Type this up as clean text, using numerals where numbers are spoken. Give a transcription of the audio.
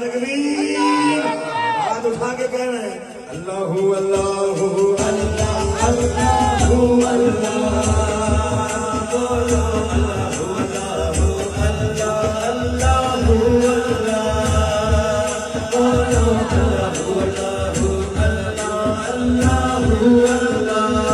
तकबीर हाथ उठा के कह रहे हैं अल्लाहू अल्लाहू अल्लाह अल्लाहू अल्लाह बोलो अल्लाहू अल्लाहू अल्लाह अल्लाहू अल्लाह बोलो अल्लाहू अल्लाहू अल्लाह अल्लाहू अल्लाह